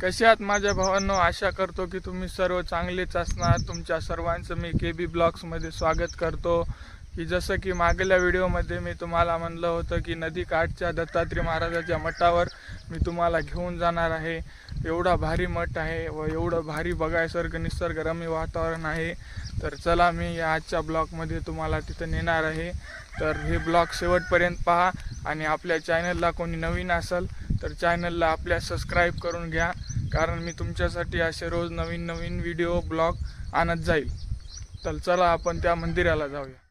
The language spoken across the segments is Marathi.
कसे आहात माझ्या भावांनो? आशा करतो की तुम्ही सर्व चांगलेच असणार। तुमच्या सर्वांचं मी KB ब्लॉग्समध्ये स्वागत करतो। की जसं की मागल्या व्हिडिओमध्ये मी तुम्हाला म्हणलं होतं की नदीकाठच्या दत्तात्रय महाराजाच्या मठावर मी तुम्हाला घेऊन जाणार आहे। एवढा भारी मठ आहे व एवढं भारी बघायसारखं निसर्गरम्य वातावरण आहे। तर चला मी या आजच्या ब्लॉगमध्ये तुम्हाला तिथं नेणार आहे। तर हे ब्लॉग शेवटपर्यंत पहा आणि आपल्या चॅनलला कोणी नवीन असेल तर चॅनलला आपल्या सबस्क्राईब करून घ्या, कारण मी तुमच्यासाठी असे रोज नवीन नवीन व्हिडिओ ब्लॉग आणत जाईल। तर चला आपण त्या मंदिराला जाऊया।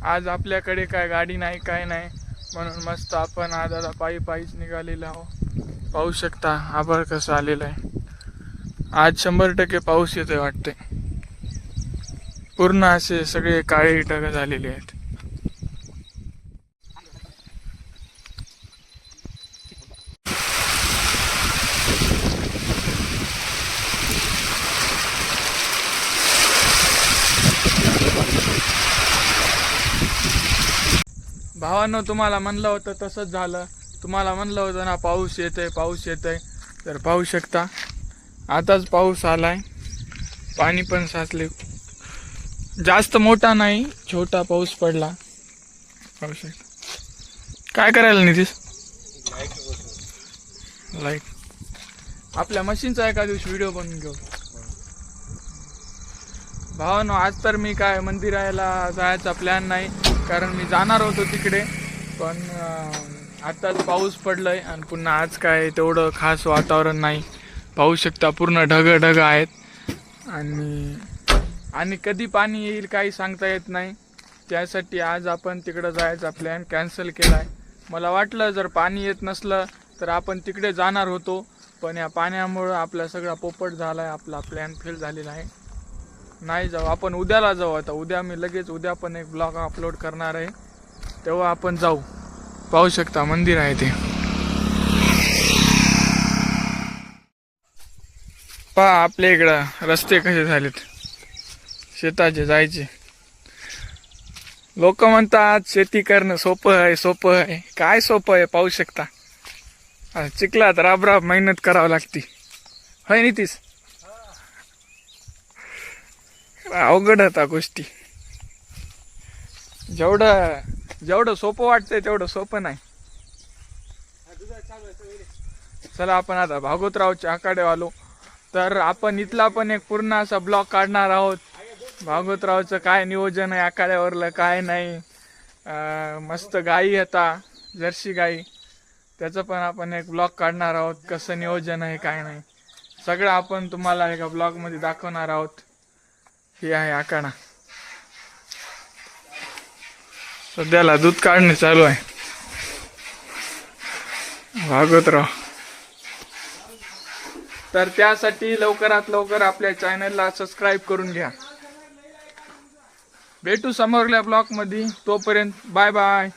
आज आपल्याकडे काय गाडी नाही काय नाही, म्हणून मस्त आपण आज आता पायीच निघालेलो आहोत। पाहू शकता आभाळ कसं आलेलं आहे। आज 100% पाऊस येतोय वाटते। पूर्ण असे सगळे काळे ढग झालेले आहेत। भावांनो, तुम्हाला म्हणलं होतं तसंच झालं। तुम्हाला म्हणलं होतं ना पाऊस येतोय, तर पाहू शकता आताच पाऊस आलाय। पाणी पण साचले, जास्त मोठा नाही, छोटा पाऊस पडला। पाहू शकता। काय करायला नितीश? लाईट आपल्या मशीनचा एका दिवशी व्हिडिओ बनवून घेऊ। भावांनो, आज तर मी काय मंदिराला जायचा प्लॅन नाही, कारण मी जाणार होतो तिकडे, पण आताच पाऊस पडलाय आणि पुन्हा आज काय तेवढं खास वातावरण नाही। पाहू शकता पूर्ण ढग आहेत आणि कधी पाणी येईल काही सांगता येत नाही। त्यासाठी आज आपण तिकडं जायचा प्लॅन कॅन्सल केलाय। मला वाटलं जर पाणी येत नसलं तर आपण तिकडे जाणार होतो, पण या पाण्यामुळं आपला सगळा पोपट झालाय, आपला प्लॅन फेल झालेला आहे। नाही जाऊ, आपण उद्याला जाऊ। आता उद्या मी लगेच उद्या पण एक ब्लॉग अपलोड करणार आहे, तेव्हा आपण जाऊ। पाहू शकता मंदिर आहे ते। पहा आपल्या इकडं रस्ते कसे झालेत शेताचे जायचे। लोक म्हणतात शेती करणं सोपं आहे, काय सोपं आहे? पाहू शकता चिखलात राब मेहनत करावं लागती, होय नितीश? अवघड होता गोष्टी। जेवढं सोपं वाटतंय तेवढं सोपं नाही। चला आपण आता भागवतरावच्या आखाडे आलो, तर आपण इथला पण एक पूर्ण असा ब्लॉग काढणार आहोत। भागवतरावचं काय नियोजन आहे आखाड्यावरलं काय नाही। मस्त गाई आता जर्सी गाई, त्याचं पण आपण एक ब्लॉग काढणार आहोत। कसं नियोजन आहे काय नाही सगळं आपण तुम्हाला एका ब्लॉगमध्ये दाखवणार आहोत। हे आहे आखाडा, सध्याला दूध काढणे चालू आहे भागवतराव। तर त्यासाठी लवकरात लवकर आपल्या चॅनलला सबस्क्राईब करून घ्या। भेटू समोरल्या ब्लॉगमध्ये, तोपर्यंत बाय बाय।